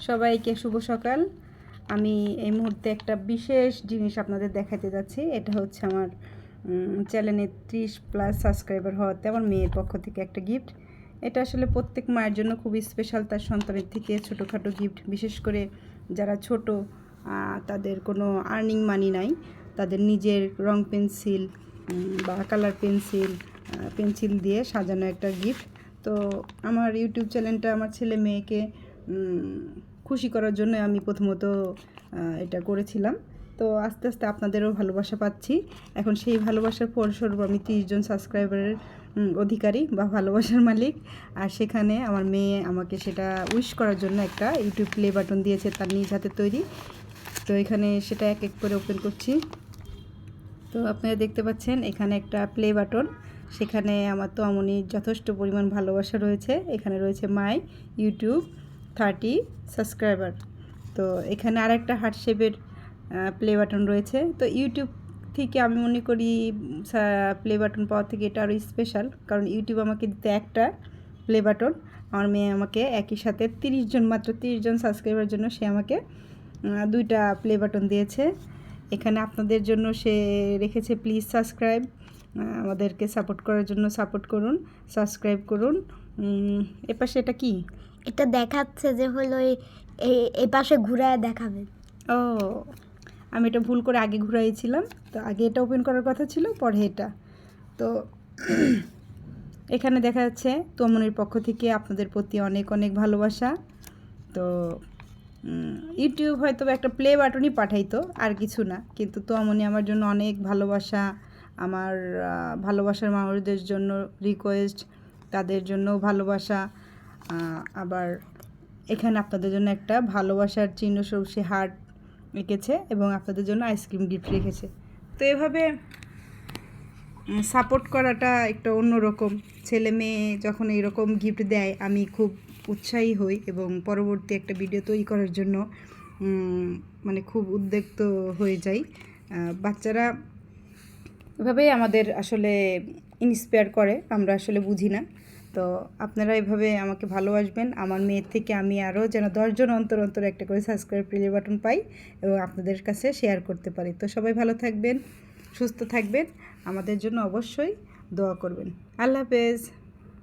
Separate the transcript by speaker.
Speaker 1: সবাইকে শুভ সকাল। আমি এই মুহূর্তে একটা বিশেষ জিনিস আপনাদের দেখাতে যাচ্ছি। এটা হচ্ছে আমার চ্যানেলে 30+ সাবস্ক্রাইবার হওয়াতে আমার মেয়ের পক্ষ থেকে একটা গিফট। এটা আসলে প্রত্যেক মায়ের জন্য খুবই স্পেশাল, তার সন্তানের থেকে ছোটোখাটো গিফট। বিশেষ করে যারা ছোট, তাদের কোনো আর্নিং মানি নাই, তাদের নিজের রং পেন্সিল বা কালার পেন্সিল দিয়ে সাজানো একটা গিফট। তো আমার ইউটিউব চ্যানেলটা আমার ছেলে মেয়েকে খুশি করার জন্য আমি প্রথমত এটা করেছিলাম। তো আস্তে আস্তে আপনাদেরও ভালোবাসা পাচ্ছি। এখন সেই ভালোবাসার ফলস্বরূপ আমি 30 জন সাবস্ক্রাইবারের অধিকারী বা ভালোবাসার মালিক। আর সেখানে আমার মেয়ে আমাকে সেটা উইশ করার জন্য একটা ইউটিউব প্লে বাটন দিয়েছে, তার নিজ হাতে তৈরি। তো এখানে সেটা এক এক করে ওপেন করছি। তো আপনারা দেখতে পাচ্ছেন এখানে একটা প্লে বাটন, সেখানে আমার তো আমনির যথেষ্ট পরিমাণ ভালোবাসা রয়েছে। এখানে রয়েছে মাই ইউটিউব 30 সাবস্ক্রাইবার। তো এখানে আর একটা হার্ট শেপের প্লে বাটন রয়েছে। তো ইউটিউব থেকে আমি মনে করি প্লে বাটন পাওয়ার থেকে এটা আরও স্পেশাল, কারণ ইউটিউব আমাকে দিতে একটা প্লে বাটন, আমার মেয়ে আমাকে একই সাথে 30 জন সাবস্ক্রাইবার জন্য সে আমাকে 2টা প্লে বাটন দিয়েছে। এখানে আপনাদের জন্য সে রেখেছে প্লিজ সাবস্ক্রাইব, আমাদেরকে সাপোর্ট করার জন্য সাপোর্ট করুন, সাবস্ক্রাইব করুন। এপাশে এটা কি?
Speaker 2: এটা দেখাচ্ছে যে হলো এই পাশে ঘুরায় দেখাবে।
Speaker 1: ও, আমি এটা ভুল করে আগে ঘুরাইছিলাম। তো আগে এটা ওপেন করার কথা ছিল, পরে এটা। তো এখানে দেখা যাচ্ছে তোমনের পক্ষ থেকে আপনাদের প্রতি অনেক অনেক ভালোবাসা। তো ইউটিউব হয়তো একটা প্লে বাটনই পাঠাইতো, আর কিছু না, কিন্তু তোমনি আমার জন্য অনেক ভালোবাসা। আমার ভালোবাসার মানুষদের জন্য রিকোয়েস্ট, তাদের জন্য ভালোবাসা। আবার এখানে আপনাদের জন্য একটা ভালোবাসার চিহ্ন স্বরূপ সে হার্ট এঁকেছে এবং আপনাদের জন্য আইসক্রিম গিফট রেখেছে। তো এভাবে সাপোর্ট করাটা একটা অন্যরকম। ছেলে মেয়ে যখন এইরকম গিফট দেয় আমি খুব উৎসাহী হই এবং পরবর্তী একটা ভিডিও তৈরি করার জন্য মানে খুব উদ্বিগ্ন হয়ে যাই। বাচ্চারা এভাবেই আমাদের আসলে ইন্সপায়ার করে, আমরা আসলে বুঝি না। তো আপনারা এভাবে আমাকে ভালোবাসবেন। আমার মেয়ের থেকে আমি আরও যেন 10 জন অন্তর অন্তর একটা করে সাবস্ক্রাইব প্লে বাটন পাই এবং আপনাদের কাছে শেয়ার করতে পারি। তো সবাই ভালো থাকবেন, সুস্থ থাকবেন, আমাদের জন্য অবশ্যই দোয়া করবেন। আল্লাহ হাফেজ।